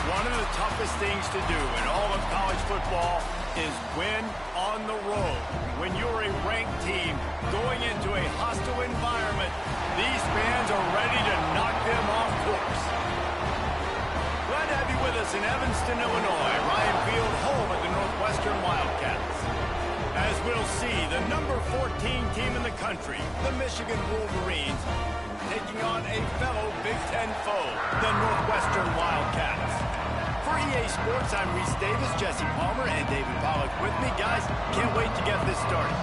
One of the toughest things to do in all of college football is win on the road. When you're a ranked team going into a hostile environment, these fans are ready to knock them off course. Glad to have you with us in Evanston, Illinois. Ryan Field, home of the Northwestern Wildcats. As we'll see, the number 14 team in the country, the Michigan Wolverines, taking on a fellow Big Ten foe, the Northwestern Wildcats. For EA Sports, I'm Reese Davis, Jesse Palmer, and David Pollack with me. Guys, can't wait to get this started.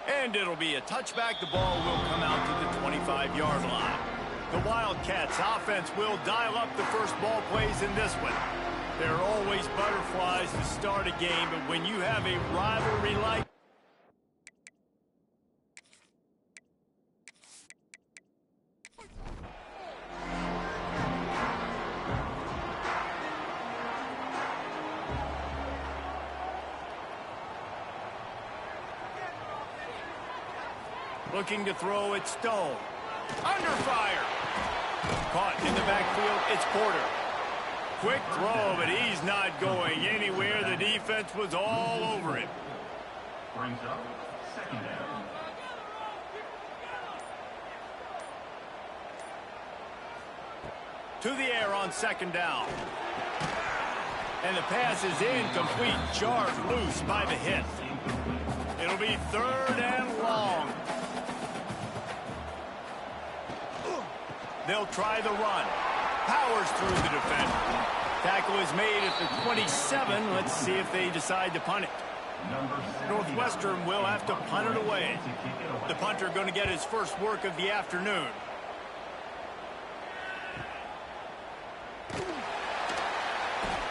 And it'll be a touchback. The ball will come out to the 25-yard line. The Wildcats offense will dial up the first ball plays in this one. There are always butterflies to start a game, but when you have a rivalry like looking to throw it, Stone. Under fire. Caught in the backfield, it's Porter. Quick throw, but he's not going anywhere. The defense was all over him. Brings up second down. To the air on second down. And the pass is incomplete. Jarred loose by the hit. It'll be third and long. They'll try the run. Powers through the defender. Tackle is made at the 27. Let's see if they decide to punt it. Northwestern will have to punt it away. The punter going to get his first work of the afternoon.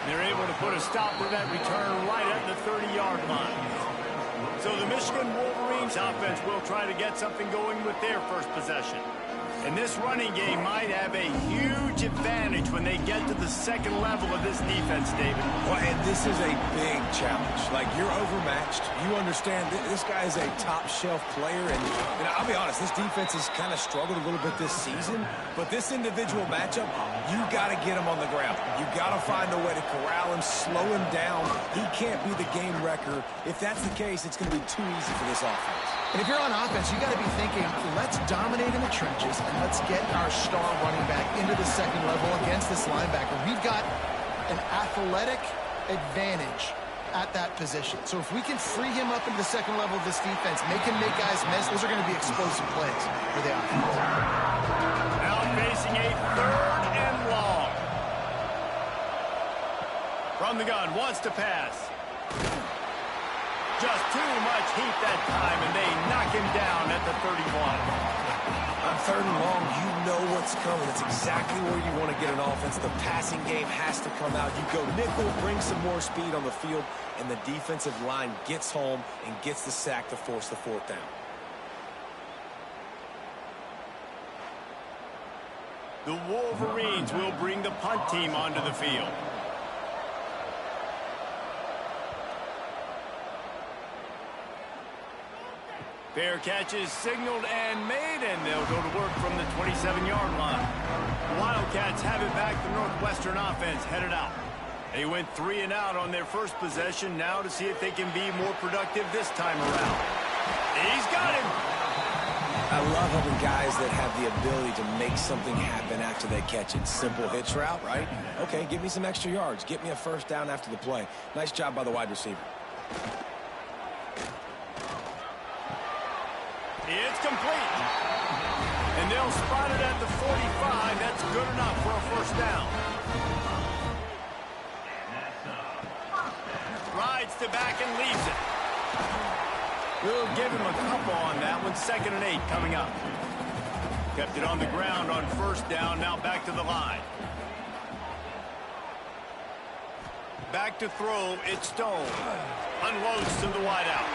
They're able to put a stop to that return right at the 30-yard line. So the Michigan Wolverines offense will try to get something going with their first possession. And this running game might have a huge advantage when they get to the second level of this defense, David. Well, and this is a big challenge. Like, you're overmatched. You understand this guy is a top-shelf player. And I'll be honest, this defense has kind of struggled a little bit this season. But this individual matchup, you got to get him on the ground. You got to find a way to corral him, slow him down. He can't be the game wrecker. If that's the case, it's going to be too easy for this offense. And if you're on offense, you got to be thinking, let's dominate in the trenches and let's get our star running back into the second level against this linebacker. We've got an athletic advantage at that position. So if we can free him up into the second level of this defense, make him make guys miss, those are going to be explosive plays for the offense. Now facing a third and long. From the gun, wants to pass. Just too much heat that time, and they knock him down at the 31. On third and long, you know what's coming. It's exactly where you want to get an offense. The passing game has to come out. You go nickel, bring some more speed on the field, and the defensive line gets home and gets the sack to force the fourth down. The Wolverines will bring the punt team onto the field. Fair catch is signaled and made, and they'll go to work from the 27-yard line. The Wildcats have it back. The Northwestern offense headed out. They went 3 and out on their first possession. Now to see if they can be more productive this time around. He's got him. I love having guys that have the ability to make something happen after they catch it. Simple hitch route, right? Okay, give me some extra yards. Get me a first down after the play. Nice job by the wide receiver. It's complete. And they'll spot it at the 45. That's good enough for a first down. Rides to back and leaves it. We'll give him a couple on that one. 2nd and 8 coming up. Kept it on the ground on first down. Now back to the line. Back to throw. It's Stone. Unloads to the wideout.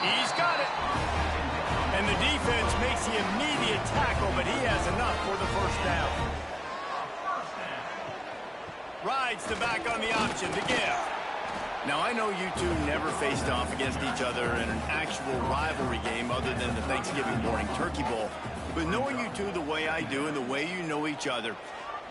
He's got it. And the defense makes the immediate tackle, but he has enough for the first down. Rides the back on the option to give. Now, I know you two never faced off against each other in an actual rivalry game other than the Thanksgiving morning Turkey Bowl. But knowing you two the way I do and the way you know each other,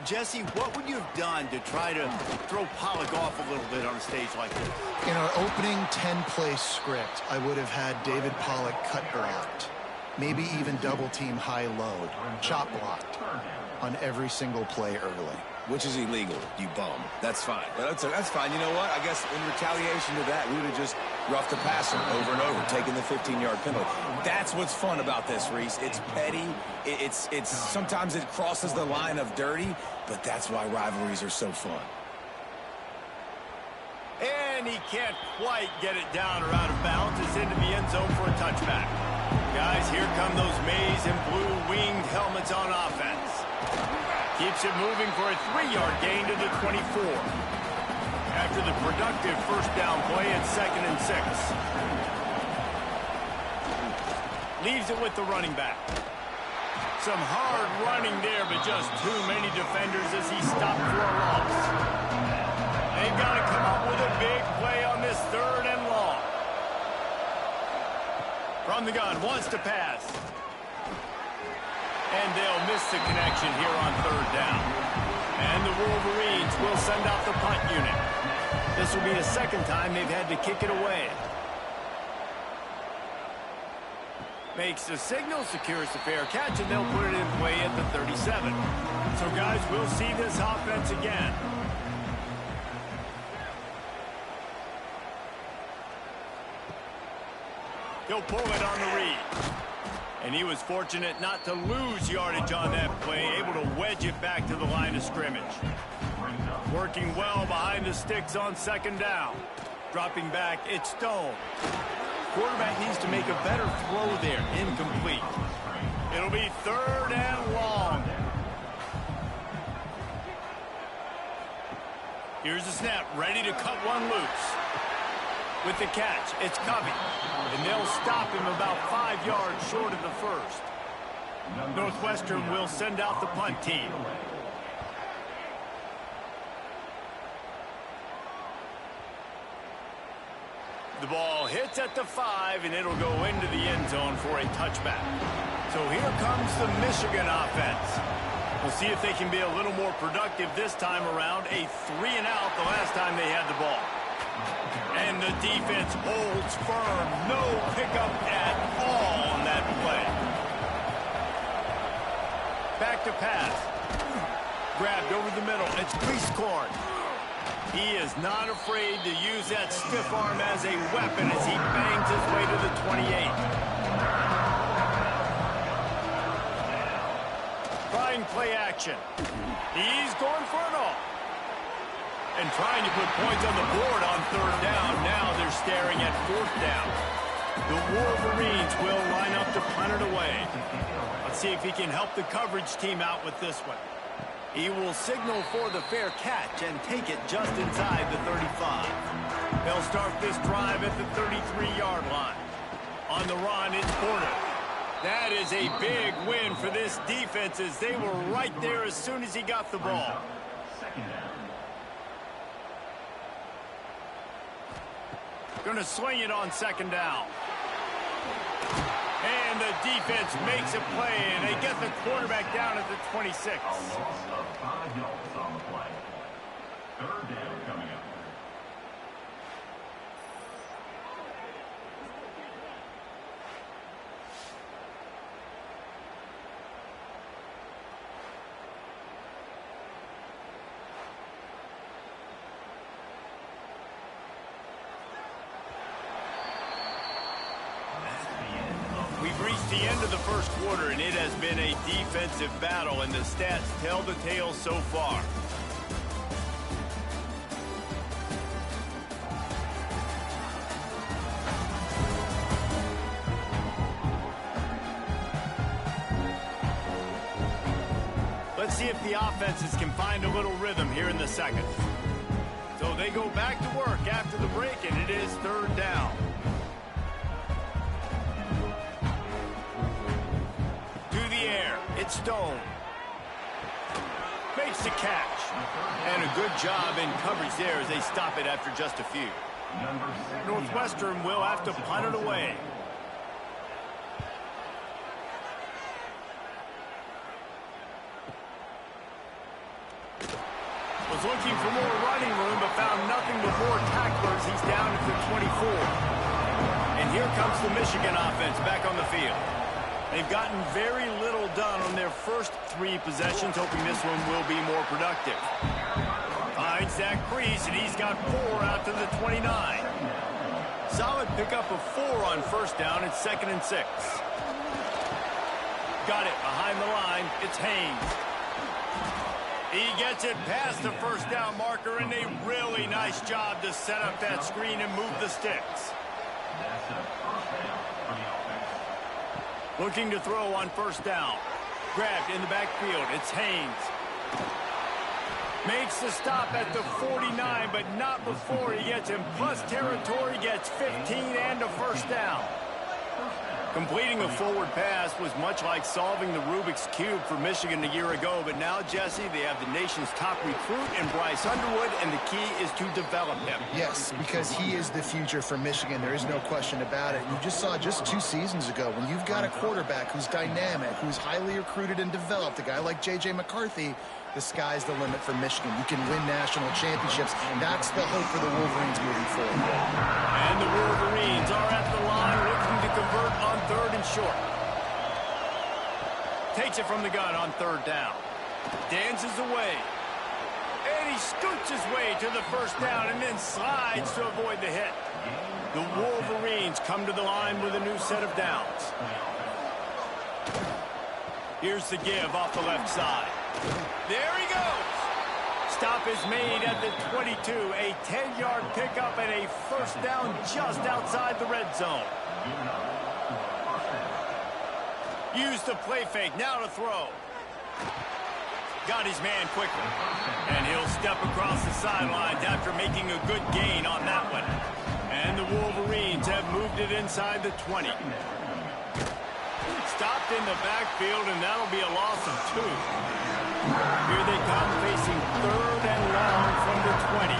Jesse, what would you have done to try to throw Pollock off a little bit on a stage like this? In our opening 10-play script, I would have had David Pollock cut blocked, maybe even double-team high load, chop blocked on every single play early. Which is illegal, you bum. That's fine. But that's fine. You know what? I guess in retaliation to that, we would have just roughed the passer over and over, taking the 15-yard penalty. That's what's fun about this, Reese. It's petty. It's sometimes it crosses the line of dirty, but that's why rivalries are so fun. And he can't quite get it down or out of bounds. It's into the end zone for a touchback. Guys, here come those maize and blue winged helmets on offense. Keeps it moving for a 3-yard gain to the 24. After the productive first down play at 2nd and 6. Leaves it with the running back. Some hard running there, but just too many defenders as he stopped for a loss. They've got to come up with a big play on this 3rd and long. From the gun, wants to pass. And they'll miss the connection here on 3rd down. And the Wolverines will send out the punt unit. This will be the 2nd time they've had to kick it away. Makes the signal, secures the fair catch, and they'll put it in play at the 37. So, guys, we'll see this offense again. He'll pull it on the read. And he was fortunate not to lose yardage on that play, able to wedge it back to the line of scrimmage. Working well behind the sticks on 2nd down. Dropping back, it's Stone. Quarterback needs to make a better throw there, incomplete. It'll be 3rd and long. Here's the snap, ready to cut one loose. With the catch, it's Covey. And they'll stop him about 5 yards short of the 1st. Northwestern will send out the punt team. The ball hits at the 5, and it'll go into the end zone for a touchback. So here comes the Michigan offense. We'll see if they can be a little more productive this time around. A 3-and-out the last time they had the ball. And the defense holds firm. No pickup at all on that play. Back to pass. Grabbed over the middle. It's Priestcorn. He is not afraid to use that stiff arm as a weapon as he bangs his way to the 28. Trying play action. He's going for it all. And trying to put points on the board on 3rd down. Now they're staring at 4th down. The Wolverines will line up to punt it away. Let's see if he can help the coverage team out with this one. He will signal for the fair catch and take it just inside the 35. They'll start this drive at the 33-yard line. On the run, it's Porter. That is a big win for this defense as they were right there as soon as he got the ball. Going to swing it on 2nd down. And the defense makes a play, and they get the quarterback down at the 26. A loss of 5 yards on the play. 3rd down coming up. We've reached the end of the 1st quarter, and it has been a defensive battle, and the stats tell the tale so far. Let's see if the offenses can find a little rhythm here in the 2nd. So they go back to work after the break, and it is 3rd down. that stone. Makes the catch. And a good job in coverage there as they stop it after just a few. Northwestern will have to punt it away. Was looking for more running room, but found nothing but more tacklers. He's down at the 24. And here comes the Michigan offense back on the field. They've gotten very little done on their first 3 possessions, hoping this one will be more productive. Finds that crease, and he's got 4 out to the 29. Solid pickup of 4 on first down. It's 2nd and 6. Got it behind the line. It's Haynes. He gets it past the first down marker, and a really nice job to set up that screen and move the sticks. Looking to throw on first down. Grabbed in the backfield. It's Haynes. Makes the stop at the 49, but not before he gets in plus territory, gets 15 and a first down. Completing a forward pass was much like solving the Rubik's Cube for Michigan a year ago, but now, Jesse, they have the nation's top recruit in Bryce Underwood, and the key is to develop him. Yes, because he is the future for Michigan. There is no question about it. You just saw just 2 seasons ago, when you've got a quarterback who's dynamic, who's highly recruited and developed, a guy like J.J. McCarthy, the sky's the limit for Michigan. You can win national championships. That's the hope for the Wolverines moving forward. And the Wolverines are at the line looking to convert on 3rd and short. Takes it from the gun on 3rd down. Dances away. And he scoots his way to the first down and then slides to avoid the hit. The Wolverines come to the line with a new set of downs. Here's the give off the left side. There he goes. Stop is made at the 22. A 10-yard pickup and a first down just outside the red zone. Use the play fake. Now to throw. Got his man quickly. And he'll step across the sidelines after making a good gain on that one. And the Wolverines have moved it inside the 20. Stopped in the backfield, and that'll be a loss of 2. Here they come, facing 3rd and long from the 20.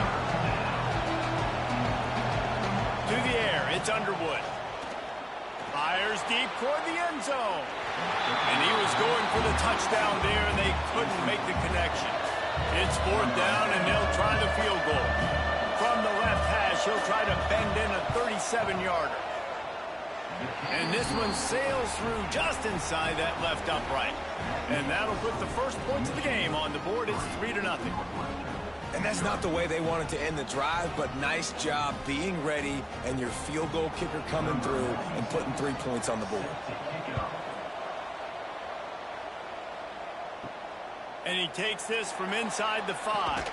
To the air, it's Underwood. Fires deep toward the end zone. And he was going for the touchdown there, and they couldn't make the connection. It's 4th down, and they'll try the field goal. From the left hash, he'll try to bend in a 37-yarder. And this one sails through just inside that left upright. And that'll put the first points of the game on the board. It's 3-0. And that's not the way they wanted to end the drive, but nice job being ready and your field goal kicker coming through and putting 3 points on the board. And he takes this from inside the 5.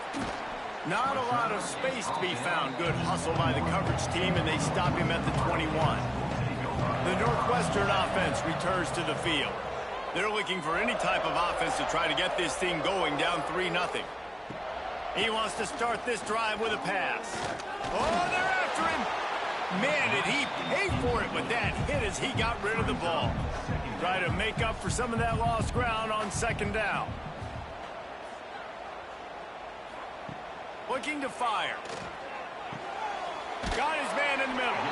Not a lot of space to be found. Good hustle by the coverage team, and they stop him at the 21. The Northwestern offense returns to the field. They're looking for any type of offense to try to get this thing going, down 3-0. He wants to start this drive with a pass. Oh, they're after him. Man, did he pay for it with that hit as he got rid of the ball. Try to make up for some of that lost ground on 2nd down. Looking to fire. Got his man in the middle.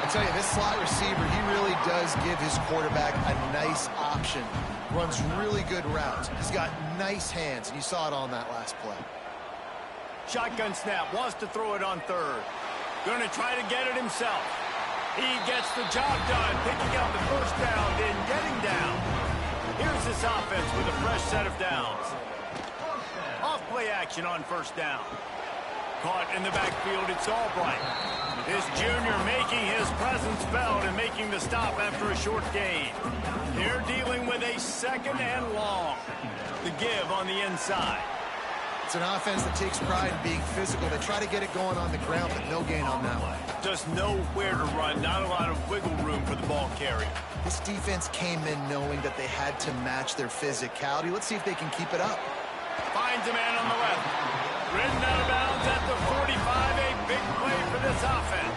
I tell you, this slot receiver, he really does give his quarterback a nice option. Runs really good routes. He's got nice hands, and you saw it on that last play. Shotgun snap, wants to throw it on 3rd. Going to try to get it himself. He gets the job done, picking up the first down, then getting down. Here's this offense with a fresh set of downs. Off play action on first down. Caught in the backfield, it's Albright. This junior making his presence felt and making the stop after a short gain. They're dealing with a 2nd and long. The give on the inside. It's an offense that takes pride in being physical. They try to get it going on the ground, but no gain on that one. Just nowhere to run, not a lot of wiggle room for the ball carry. This defense came in knowing that they had to match their physicality. Let's see if they can keep it up. Finds a man on the left. Ridden out of bounds at the 45, a big play for this offense.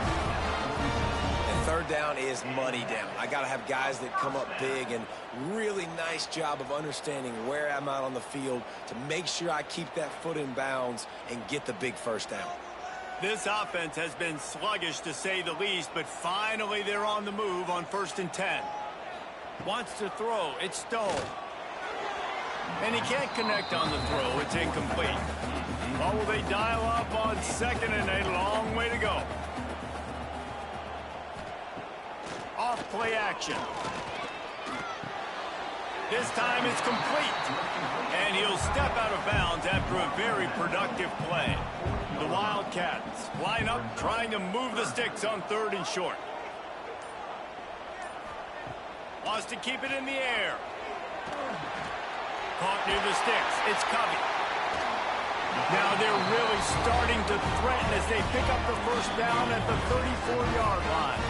And 3rd third down is money down. I got to have guys that come up big, and really nice job of understanding where I'm out on the field to make sure I keep that foot in bounds and get the big first down. This offense has been sluggish to say the least, but finally they're on the move on 1st and 10. Wants to throw. It's Stone. And he can't connect on the throw. It's incomplete. Oh, will they dial up on 2nd and a long way to go. Off play action. This time it's complete. And he'll step out of bounds after a very productive play. The Wildcats line up trying to move the sticks on 3rd and short. Wants to keep it in the air. Caught near the sticks. It's Covey. Now they're really starting to threaten as they pick up the first down at the 34-yard line.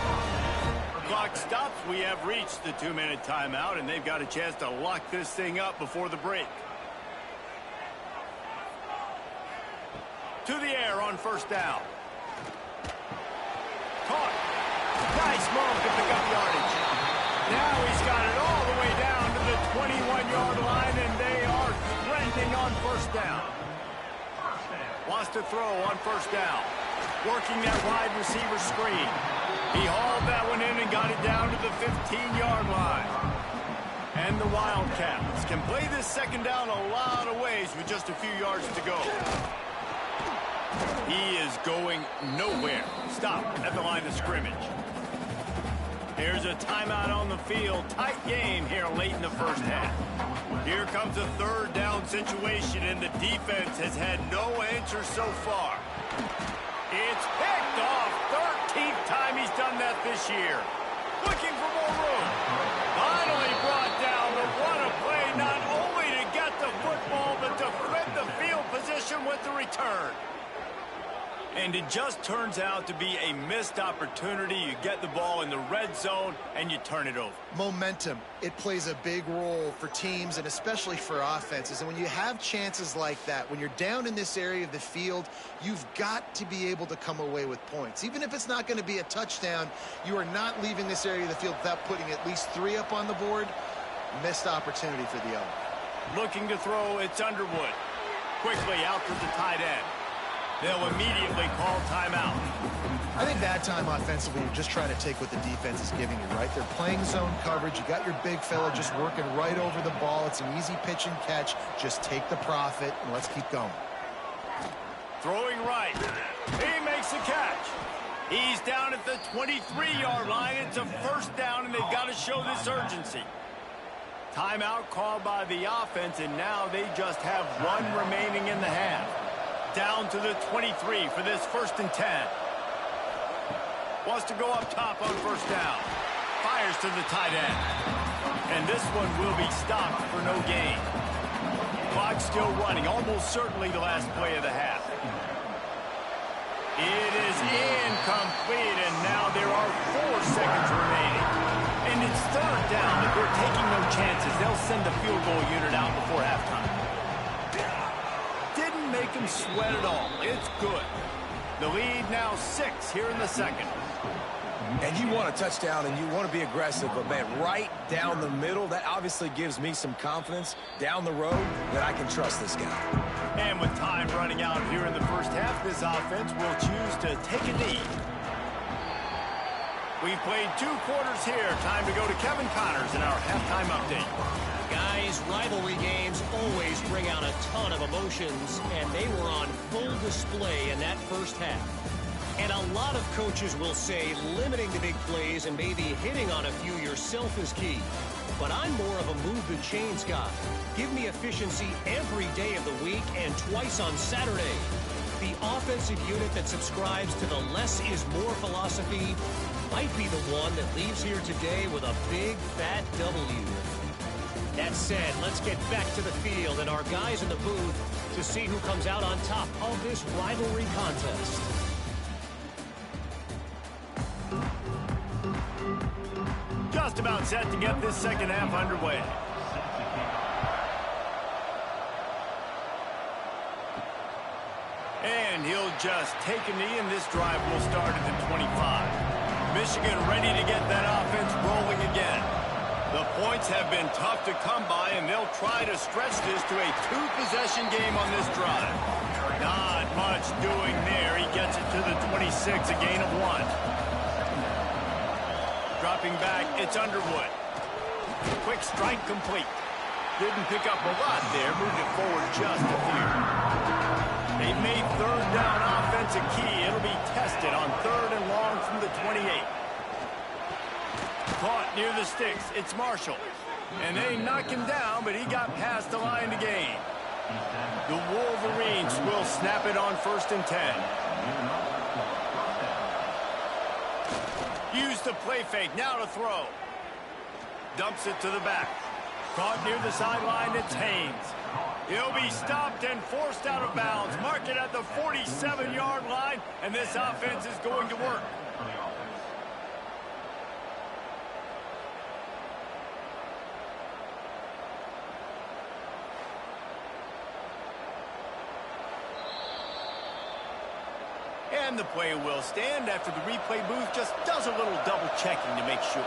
Clock stops. We have reached the 2-minute timeout, and they've got a chance to lock this thing up before the break. To the air on 1st down. Caught. Nice move to pick up yardage. Now he's got it all the way down to the 21-yard line, and they are threatening on 1st down. Wants to throw on 1st down. Working that wide receiver screen. He hauled that one in and got it down to the 15-yard line. And the Wildcats can play this 2nd down a lot of ways with just a few yards to go. He is going nowhere. Stop at the line of scrimmage. Here's a timeout on the field. Tight game here late in the first half. Here comes a 3rd down situation, and the defense has had no answer so far. It's picked off. 13th time he's done that this year. Looking for more room. Finally brought down, but what a play, not only to get the football, but to flip the field position with the return. And it just turns out to be a missed opportunity. You get the ball in the red zone, and you turn it over. Momentum. It plays a big role for teams and especially for offenses. And when you have chances like that, when you're down in this area of the field, you've got to be able to come away with points. Even if it's not going to be a touchdown, you are not leaving this area of the field without putting at least 3 up on the board. Missed opportunity for the other. Looking to throw, it's Underwood. Quickly out to the tight end. They'll immediately call timeout. I think that time offensively, you're just trying to take what the defense is giving you, right? They're playing zone coverage. You got your big fella just working right over the ball. It's an easy pitch and catch. Just take the profit, and let's keep going. Throwing right. He makes the catch. He's down at the 23-yard line. It's a 1st down, and they've got to show this urgency. Timeout called by the offense, and now they just have 1 remaining in the half. Down to the 23 for this 1st and 10. Wants to go up top on 1st down. Fires to the tight end. And this one will be stopped for no gain. Clock still running, almost certainly the last play of the half. It is incomplete, and now there are 4 seconds remaining. And it's 3rd down, but they're taking no chances. They'll send the field goal unit out before halftime. Didn't make him sweat at all. It's good. The lead now 6 here in the 2nd. And you want a touchdown and you want to be aggressive, but man, right down the middle, that obviously gives me some confidence down the road that I can trust this guy. And with time running out here in the first half, this offense will choose to take a knee. We've played 2 quarters here. Time to go to Kevin Connors in our halftime update. Guys, rivalry games always bring out a ton of emotions, and they were on full display in that first half. And a lot of coaches will say limiting the big plays and maybe hitting on a few yourself is key. But I'm more of a move the chains guy. Give me efficiency every day of the week and twice on Saturday. The offensive unit that subscribes to the less is more philosophy might be the one that leaves here today with a big fat W. That said, let's get back to the field and our guys in the booth to see who comes out on top of this rivalry contest. Just about set to get this second half underway. And he'll just take a knee, and this drive will start at the 25. Michigan ready to get that offense rolling again. The points have been tough to come by, and they'll try to stretch this to a two-possession game on this drive. Not much doing there. He gets it to the 26, a gain of 1. Dropping back, it's Underwood. Quick strike complete. Didn't pick up a lot there. Moved it forward just a few. They've made third down offense a key. It'll be tested on 3rd and long from the 28. Caught near the sticks. It's Marshall. And they knock him down, but he got past the line to gain. The Wolverines will snap it on 1st and 10. Use the play fake. Now to throw. Dumps it to the back. Caught near the sideline. It's Haynes. He'll be stopped and forced out of bounds. Mark it at the 47-yard line, and this offense is going to work. And the play will stand after the replay booth just does a little double checking to make sure.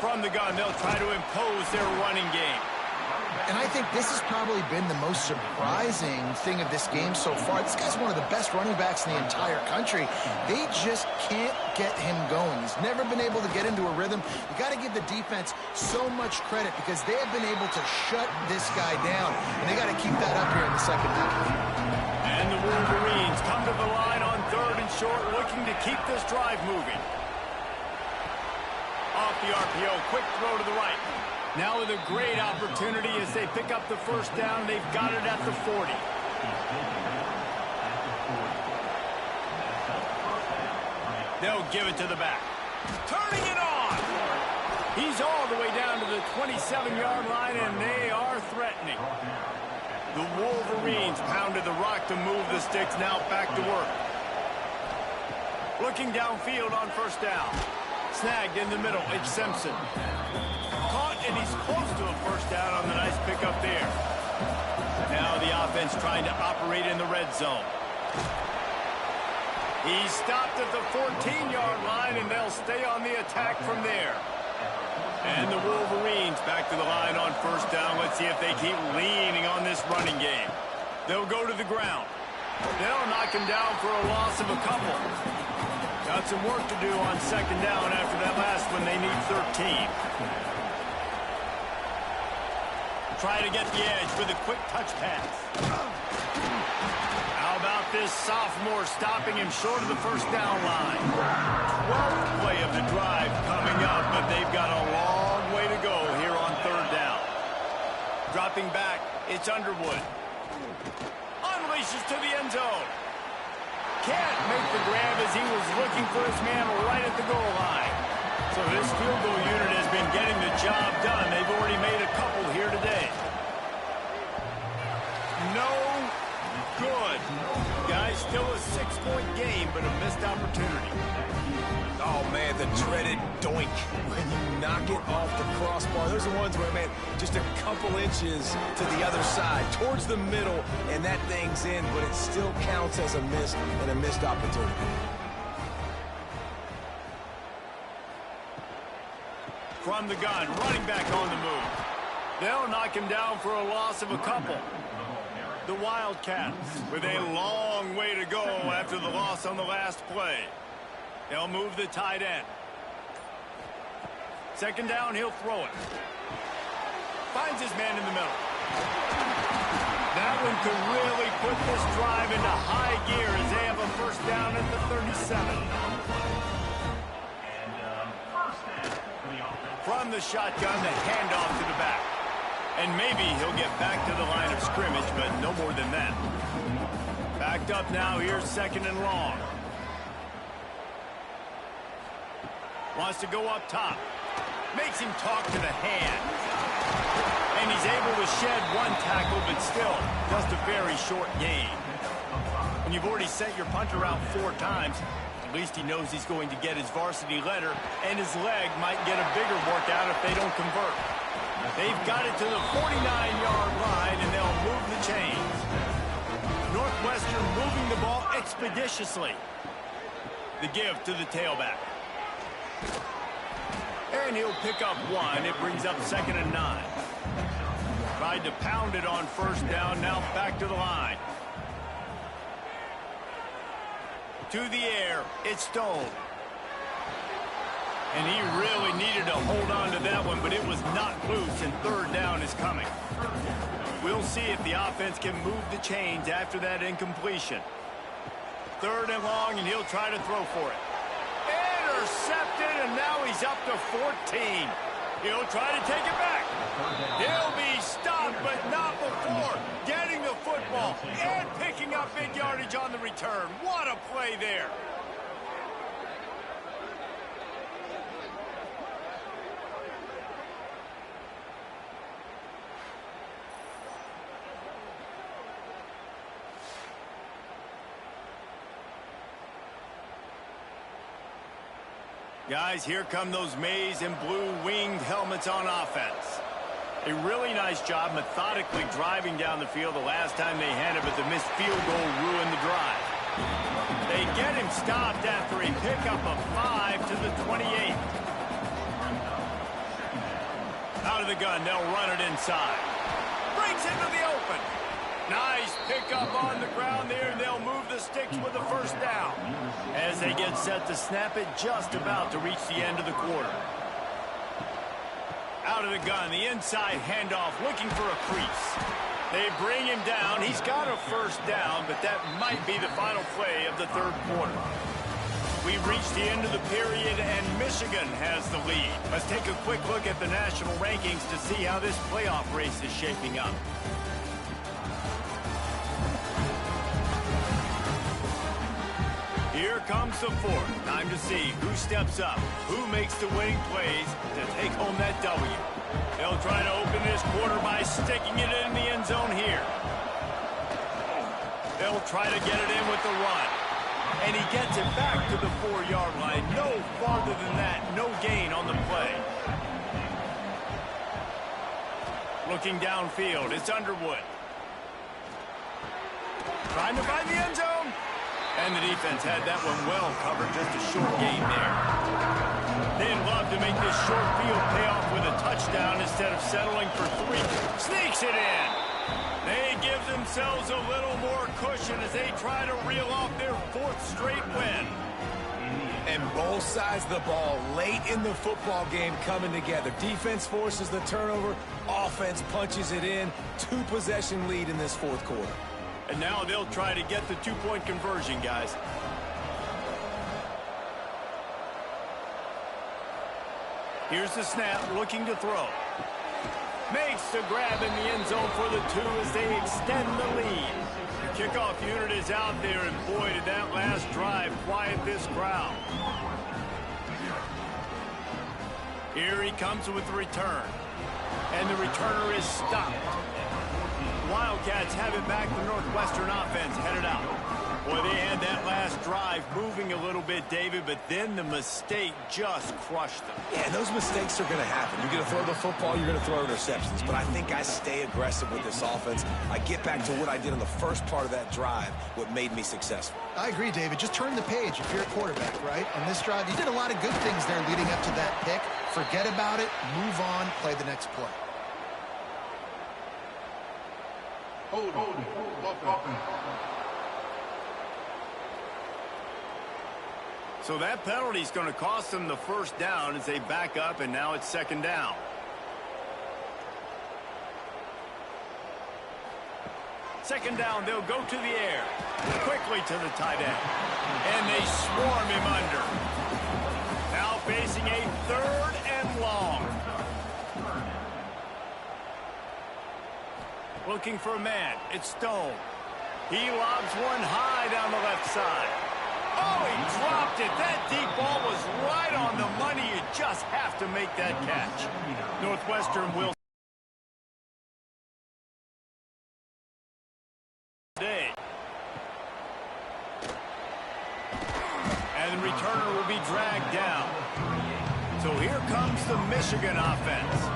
From the gun, they'll try to impose their running game. And I think this has probably been the most surprising thing of this game so far. This guy's one of the best running backs in the entire country. They just can't get him going. He's never been able to get into a rhythm. You got to give the defense so much credit because they have been able to shut this guy down. And they got to keep that up here in the second half. And the Wolverines come to the line on 3rd and short, looking to keep this drive moving. Off the RPO, quick throw to the right. Now with a great opportunity as they pick up the 1st down. They've got it at the 40. They'll give it to the back. Turning it on. He's all the way down to the 27-yard line, and they are threatening. The Wolverines pounded the rock to move the sticks. Now back to work. Looking downfield on 1st down. Snagged in the middle. It's Simpson. Caught, and he's close to a 1st down on the nice pickup there. Now the offense trying to operate in the red zone. He's stopped at the 14-yard line, and they'll stay on the attack from there. And the Wolverines back to the line on 1st down. Let's see if they keep leaning on this running game. They'll go to the ground. They'll knock him down for a loss of a couple. Got some work to do on 2nd down after that last one. They need 13. Try to get the edge with a quick touch pass. How about this sophomore stopping him short of the 1st down line? 12th play of the drive coming up, but they've got a long way to go here on 3rd down. Dropping back, it's Underwood. Unleashes to the end zone. Can't make the grab as he was looking for his man right at the goal line. So this field goal unit has been getting the job done. They've already made a couple here today. No good. Guys, still a 6-point game, but a missed opportunity. Oh, man, the dreaded doink. When you knock it off the crossbar, those are the ones where, man, just a couple inches to the other side, towards the middle, and that thing's in, but it still counts as a miss and a missed opportunity. From the gun, running back on the move. They'll knock him down for a loss of a couple. The Wildcats with a long way to go after the loss on the last play. They'll move the tight end. 2nd down, he'll throw it. Finds his man in the middle. That one could really put this drive into high gear as they have a 1st down at the 37. From the shotgun, the handoff to the back. And maybe he'll get back to the line of scrimmage, but no more than that. Backed up now, here's 2nd and long. Wants to go up top. Makes him talk to the hand. And he's able to shed 1 tackle, but still just a very short gain. When you've already sent your punter out 4 times, at least he knows he's going to get his varsity letter, and his leg might get a bigger workout if they don't convert. They've got it to the 49-yard line, and they'll move the chains. Northwestern moving the ball expeditiously. The give to the tailback. And he'll pick up one. It brings up 2nd and 9. Tried to pound it on first down. Now back to the line. To the air. It's Stone. And he really needed to hold on to that one, but it was not loose, and 3rd down is coming. We'll see if the offense can move the chains after that incompletion. 3rd and long, and he'll try to throw for it. Intercepted, and now he's up to 14. He'll try to take it back. He'll be stopped, but not before getting the football and picking up big yardage on the return. What a play there. Guys, here come those maize and blue winged helmets on offense. A really nice job methodically driving down the field the last time they had it, but the missed field goal ruined the drive. They get him stopped after a pickup of 5 to the 28. Out of the gun, they'll run it inside. Brings into the open. Nice pickup on the ground there, and they'll move the sticks with the 1st down. As they get set to snap it, just about to reach the end of the quarter. Out of the gun, the inside handoff, looking for a crease. They bring him down. He's got a 1st down, but that might be the final play of the 3rd quarter. We've reached the end of the period, and Michigan has the lead. Let's take a quick look at the national rankings to see how this playoff race is shaping up. Here comes the 4th. Time to see who steps up, who makes the winning plays to take home that W. They'll try to open this quarter by sticking it in the end zone here. They'll try to get it in with the run. And he gets it back to the 4-yard line. No farther than that. No gain on the play. Looking downfield, it's Underwood. Trying to find the end zone. And the defense had that one well covered, just a short gain there. They'd love to make this short field pay off with a touchdown instead of settling for 3. Sneaks it in. They give themselves a little more cushion as they try to reel off their 4th straight win. And both sides of the ball late in the football game coming together. Defense forces the turnover. Offense punches it in. 2-possession lead in this 4th quarter. And now they'll try to get the 2-point conversion, guys. Here's the snap, looking to throw. Makes the grab in the end zone for the 2 as they extend the lead. The kickoff unit is out there, and boy, did that last drive quiet this crowd. Here he comes with the return. And the returner is stopped. Wildcats have it back. The Northwestern offense headed out. Boy, they had that last drive moving a little bit, David, but then the mistake just crushed them. Yeah, those mistakes are going to happen. You're going to throw the football, you're going to throw interceptions. But I think I stay aggressive with this offense. I get back to what I did in the first part of that drive, what made me successful. I agree, David. Just turn the page if you're a quarterback, right? On this drive, you did a lot of good things there leading up to that pick. Forget about it, move on, play the next play. So that penalty is going to cost them the 1st down as they back up, and now it's 2nd down. Second down, they'll go to the air. Quickly to the tight end. And they swarm him under. Now facing a 3rd and long. Looking for a man. It's Stone. He lobs one high down the left side. Oh, he dropped it. That deep ball was right on the money. You just have to make that catch. Northwestern will today. And the returner will be dragged down. So here comes the Michigan offense.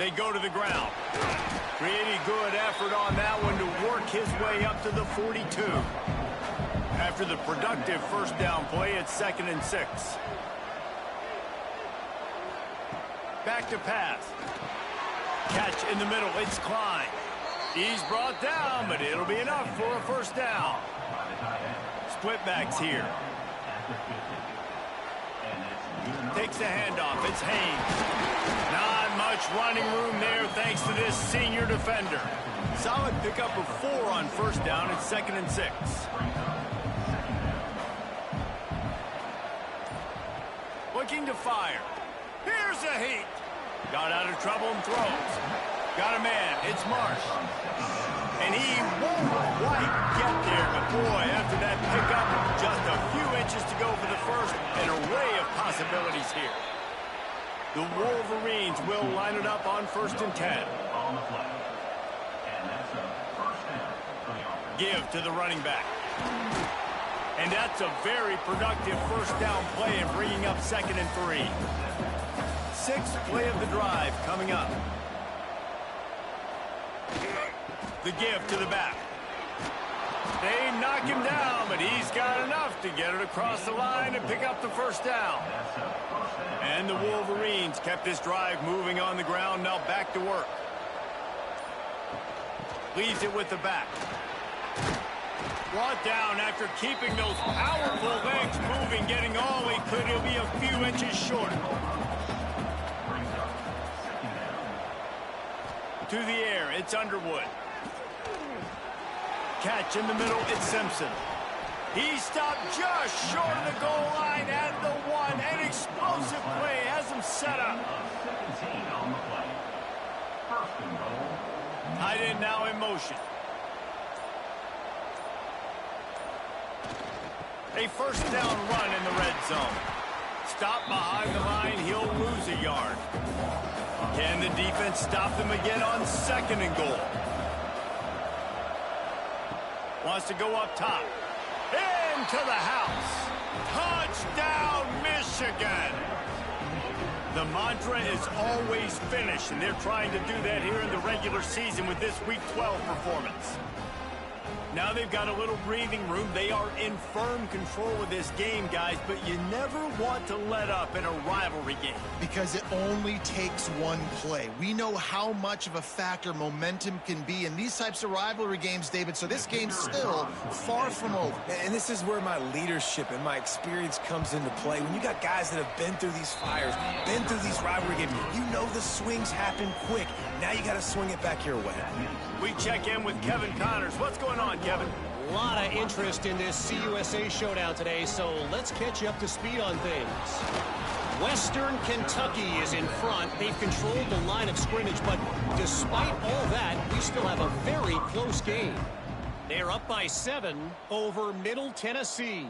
They go to the ground. Pretty good effort on that one to work his way up to the 42. After the productive first down play, it's 2nd and 6. Back to pass. Catch in the middle. It's Klein. He's brought down, but it'll be enough for a first down. Split backs here. Takes the handoff. It's Haynes. Not much running room there thanks to this senior defender. Solid pickup of 4 on first down. It's 2nd and 6. Looking to fire. Here's a heat. Got out of trouble and throws. Got a man. It's Marsh. And he won't quite get there. But boy, after that pickup, just a few inches to go for the first. An array of possibilities here. The Wolverines will line it up on 1st and 10. On the play. And that's a first down for the offense. Give to the running back. And that's a very productive first down play in bringing up 2nd and 3. 6th play of the drive coming up. The give to the back. They knock him down, but he's got enough to get it across the line and pick up the first down. And the Wolverines kept this drive moving on the ground. Now back to work. Leaves it with the back. Brought down after keeping those powerful legs moving, getting all he could. He'll be a few inches short. To the air, it's Underwood. Catch in the middle, it's Simpson. He stopped just short of the goal line at the 1. An explosive play has him set up. 17 on the play. 1st and goal. Tight end now in motion. A first down run in the red zone. Stop behind the line, he'll lose a yard. Can the defense stop them again on 2nd and goal? Wants to go up top. Into the house. Touchdown, Michigan. The mantra is always finish, and they're trying to do that here in the regular season with this Week 12 performance. Now they've got a little breathing room. They are in firm control of this game, guys, but you never want to let up in a rivalry game. Because it only takes one play. We know how much of a factor momentum can be in these types of rivalry games, David, so this game's still far from over. And this is where my leadership and my experience comes into play. When you got guys that have been through these fires, been through these rivalry games, you know the swings happen quick. Now you got to swing it back your way. We check in with Kevin Connors. What's going on, Kevin? A lot of interest in this CUSA showdown today, so let's catch you up to speed on things. Western Kentucky is in front. They've controlled the line of scrimmage, but despite all that, we still have a very close game. They're up by 7 over Middle Tennessee.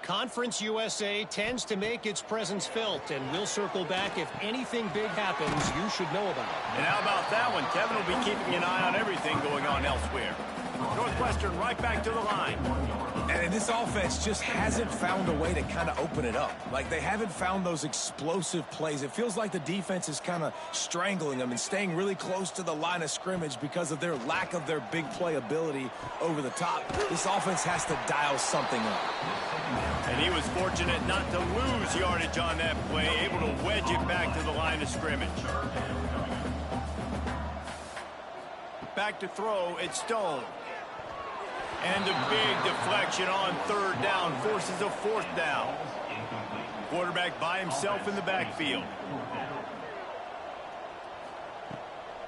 Conference USA tends to make its presence felt, and we'll circle back if anything big happens you should know about. And how about that one? Kevin will be keeping an eye on everything going on elsewhere. Northwestern right back to the line. And this offense just hasn't found a way to kind of open it up. Like, they haven't found those explosive plays. It feels like the defense is kind of strangling them and staying really close to the line of scrimmage because of their lack of their big play ability over the top. This offense has to dial something up. And he was fortunate not to lose yardage on that play, able to wedge it back to the line of scrimmage. Back to throw, it's Stone. And a big deflection on 3rd down forces a 4th down. Quarterback by himself in the backfield.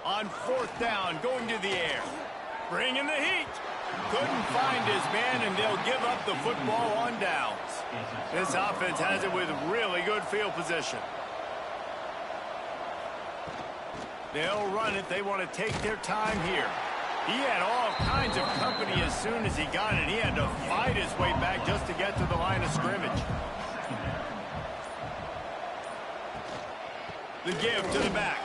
On 4th down, going to the air. Bringing the heat. Couldn't find his man, and they'll give up the football on downs. This offense has it with really good field position. They'll run it. They want to take their time here. He had all kinds of company as soon as he got it. He had to fight his way back just to get to the line of scrimmage. The give to the back.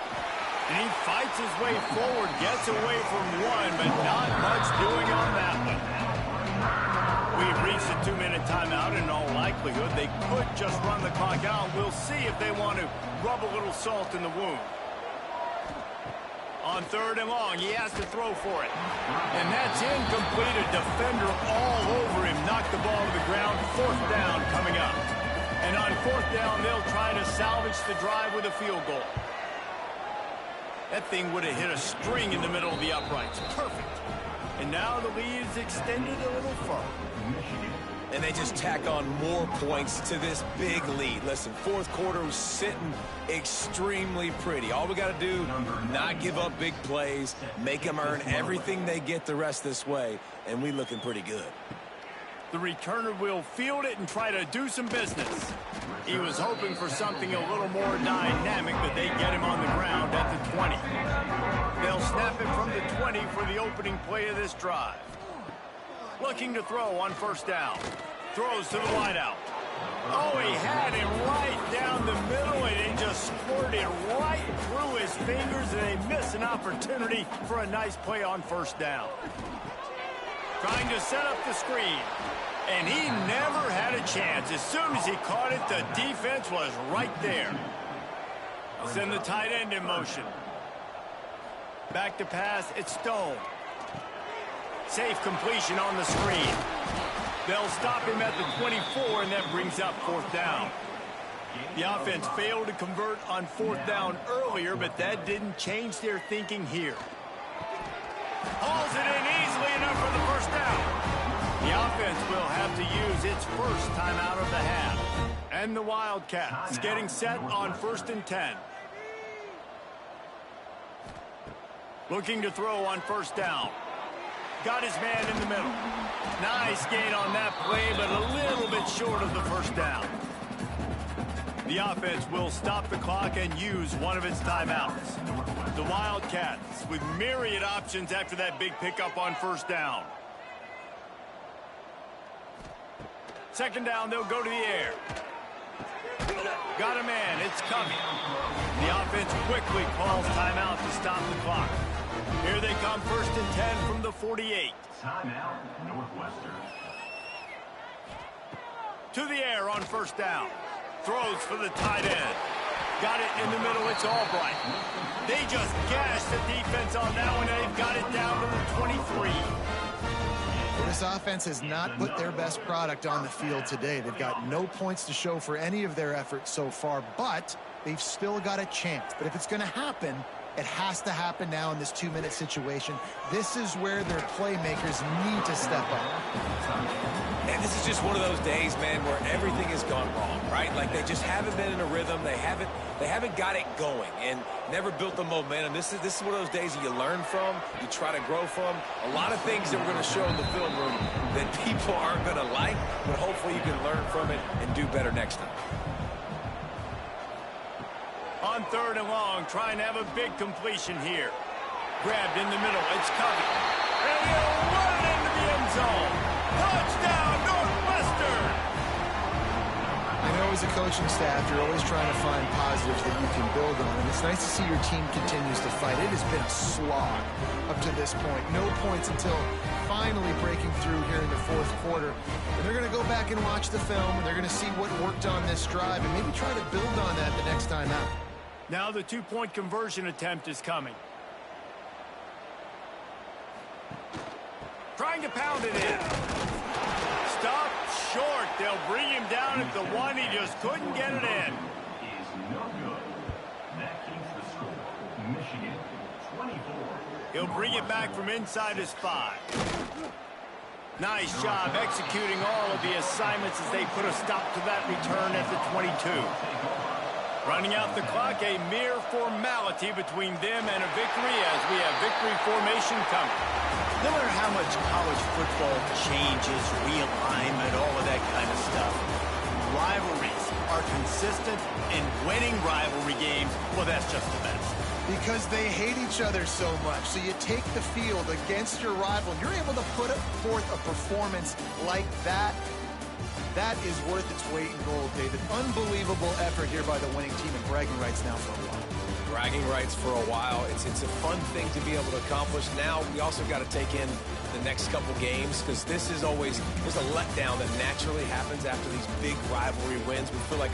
And he fights his way forward, gets away from one, but not much doing on that one. We've reached a 2-minute timeout. In all likelihood, they could just run the clock out. We'll see if they want to rub a little salt in the wound. On 3rd and long, he has to throw for it. And that's incomplete. A defender all over him. Knocked the ball to the ground. 4th down coming up. And on 4th down, they'll try to salvage the drive with a field goal. That thing would have hit a string in the middle of the uprights. Perfect. And now the lead is extended a little further. And they just tack on more points to this big lead. Listen, 4th quarter was sitting extremely pretty. All we got to do, not give up big plays, make them earn everything they get the rest this way, and we looking pretty good. The returner will field it and try to do some business. He was hoping for something a little more dynamic, but they get him on the ground at the 20. They'll snap it from the 20 for the opening play of this drive. Looking to throw on 1st down. Throws to the wideout. Oh, he had him right down the middle, and it just squirted right through his fingers, and they miss an opportunity for a nice play on 1st down. Trying to set up the screen. And he never had a chance. As soon as he caught it, the defense was right there. Send the tight end in motion. Back to pass, it's Stone. Safe completion on the screen. They'll stop him at the 24, and that brings up 4th down. The offense failed to convert on 4th down earlier, but that didn't change their thinking here. Hauls it in easily enough for the 1st down. The offense will have to use its first timeout of the half. And the Wildcats getting set on 1st and 10. Looking to throw on 1st down. Got his man in the middle. Nice gain on that play, but a little bit short of the 1st down. The offense will stop the clock and use one of its timeouts. The Wildcats with myriad options after that big pickup on 1st down. 2nd down, they'll go to the air. Got a man, it's coming. The offense quickly calls timeout to stop the clock. Here they come, 1st and 10 from the 48. Timeout, Northwestern. To the air on 1st down. Throws for the tight end. Got it in the middle, it's Albright. They just gashed the defense on that one, and they've got it down to the 23. This offense has not put their best product on the field today. They've got no points to show for any of their efforts so far, but they've still got a chance. But if it's going to happen, it has to happen now in this 2-minute situation. This is where their playmakers need to step up. And this is just one of those days, man, where everything has gone wrong, right? Like they just haven't been in a rhythm. They haven't got it going and never built the momentum. This is one of those days that you learn from, you try to grow from. A lot of things that we're going to show in the film room that people aren't going to like, but hopefully you can learn from it and do better next time. On 3rd and long, trying to have a big completion here. Grabbed in the middle, it's Covey. And he'll run it into the end zone. Touchdown, Northwestern! I know as a coaching staff, you're always trying to find positives that you can build on, and it's nice to see your team continues to fight. It has been a slog up to this point. No points until finally breaking through here in the 4th quarter. And they're going to go back and watch the film, and they're going to see what worked on this drive and maybe try to build on that the next time out. Now the 2-point conversion attempt is coming. Trying to pound it in. Stopped short. They'll bring him down at the 1. He just couldn't get it in. Is no good. That keeps the score. Michigan, 24. He'll bring it back from inside his 5. Nice job executing all of the assignments as they put a stop to that return at the 22. Running out the clock, a mere formality between them and a victory as we have victory formation coming. No matter how much college football changes, realignment, all of that kind of stuff, rivalries are consistent, and winning rivalry games, well, that's just the best. Because they hate each other so much. So you take the field against your rival, you're able to put forth a performance like that. That is worth its weight in gold, David. Unbelievable effort here by the winning team, and bragging rights now for a while. Bragging rights for a while. It's a fun thing to be able to accomplish. Now we also got to take in the next couple games, because this is always, there's a letdown that naturally happens after these big rivalry wins. We feel like